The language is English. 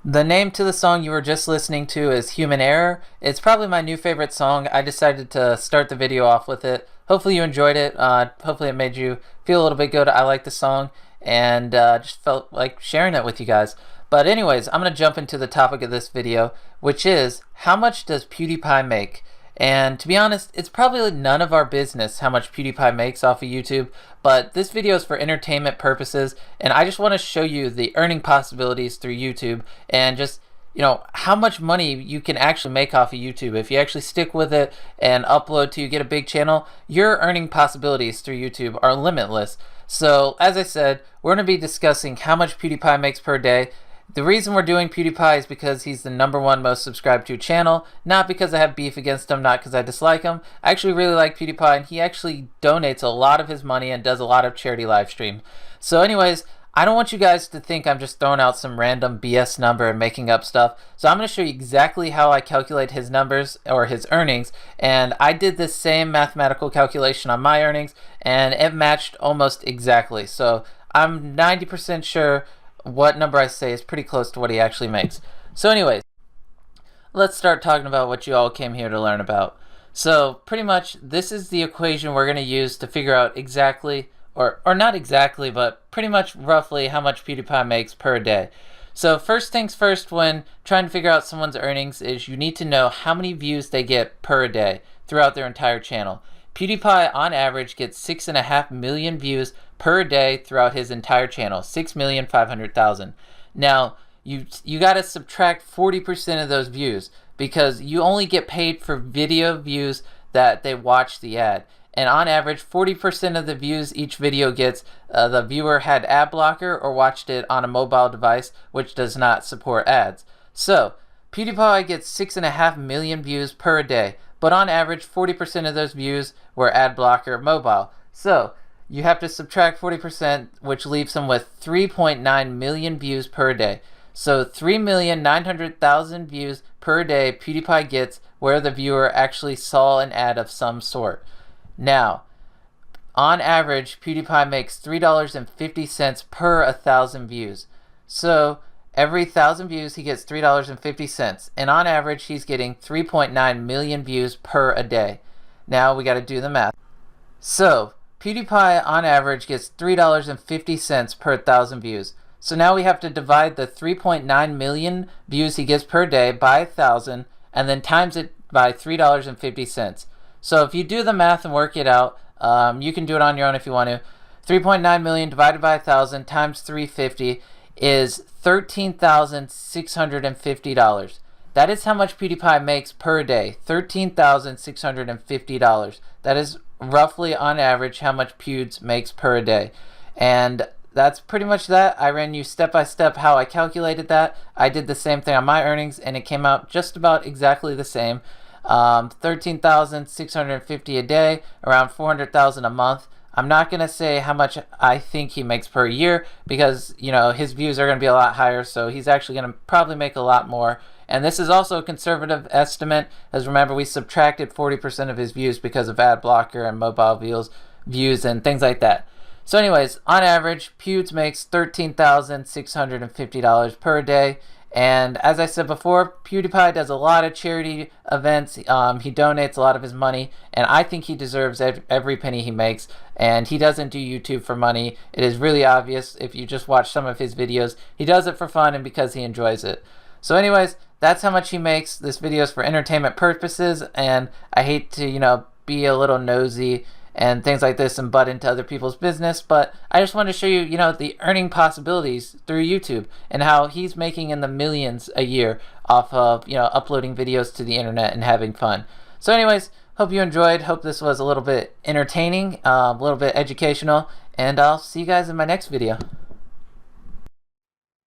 The name to the song you were just listening to is Human Error. It's probably my new favorite song. I decided to start the video off with it. Hopefully you enjoyed it. Hopefully it made you feel a little bit good. I like the song and just felt like sharing it with you guys. But anyways, I'm going to jump into the topic of this video, which is how much does PewDiePie make? And to be honest, it's probably none of our business how much PewDiePie makes off of YouTube, but this video is for entertainment purposes, and I just want to show you the earning possibilities through YouTube and just, how much money you can actually make off of YouTube. If you actually stick with it and upload till you get a big channel, your earning possibilities through YouTube are limitless. So, as I said, we're going to be discussing how much PewDiePie makes per day. The reason we're doing PewDiePie is because he's the #1 most subscribed to channel, not because I have beef against him, not because I dislike him. I actually really like PewDiePie, and he actually donates a lot of his money and does a lot of charity live stream. So anyways, I don't want you guys to think I'm just throwing out some random BS number and making up stuff. So I'm going to show you exactly how I calculate his numbers or his earnings, and I did this same mathematical calculation on my earnings, and it matched almost exactly. So I'm 90% sure what number I say is pretty close to what he actually makes. So anyways, let's start talking about what you all came here to learn about. So pretty much this is the equation we're going to use to figure out exactly, or not exactly, but pretty much roughly how much PewDiePie makes per day. So first things first, when trying to figure out someone's earnings, is you need to know how many views they get per day throughout their entire channel. PewDiePie on average gets 6.5 million views per day throughout his entire channel, 6,500,000. Now you got to subtract 40% of those views because you only get paid for video views that they watch the ad. And on average, 40% of the views each video gets, the viewer had ad blocker or watched it on a mobile device which does not support ads. So PewDiePie gets 6.5 million views per day, but on average 40% of those views were ad blocker mobile. So you have to subtract 40%, which leaves him with 3.9 million views per day. So 3,900,000 views per day PewDiePie gets where the viewer actually saw an ad of some sort. Now, on average, PewDiePie makes $3.50 per 1,000 views. So every 1,000 views he gets $3.50, and on average he's getting 3.9 million views per a day. Now we got to do the math. So PewDiePie on average gets $3.50 per 1,000 views. So now we have to divide the 3.9 million views he gets per day by 1,000 and then times it by $3.50. So if you do the math and work it out, you can do it on your own if you want to. 3.9 million divided by 1,000 times 350 is $13,650. That is how much PewDiePie makes per day, $13,650. That is roughly on average how much Pewds makes per day. And that's pretty much that. I ran you step by step how I calculated that. I did the same thing on my earnings and it came out just about exactly the same. 13,650 a day, around 400,000 a month. I'm not going to say how much I think he makes per year because, his views are going to be a lot higher, so he's actually going to probably make a lot more. And this is also a conservative estimate, as remember we subtracted 40% of his views because of ad blocker and mobile views and things like that. So anyways, on average, Pewds makes $13,650 per day. And as I said before, PewDiePie does a lot of charity events. He donates a lot of his money, and I think he deserves every penny he makes. And he doesn't do YouTube for money. It is really obvious if you just watch some of his videos. He does it for fun and because he enjoys it. So anyways, that's how much he makes. This video is for entertainment purposes, and I hate to, be a little nosy and things like this and butt into other people's business, but I just wanted to show you, the earning possibilities through YouTube and how he's making in the millions a year off of, uploading videos to the internet and having fun. So anyways, hope you enjoyed. Hope this was a little bit entertaining, a little bit educational, and I'll see you guys in my next video.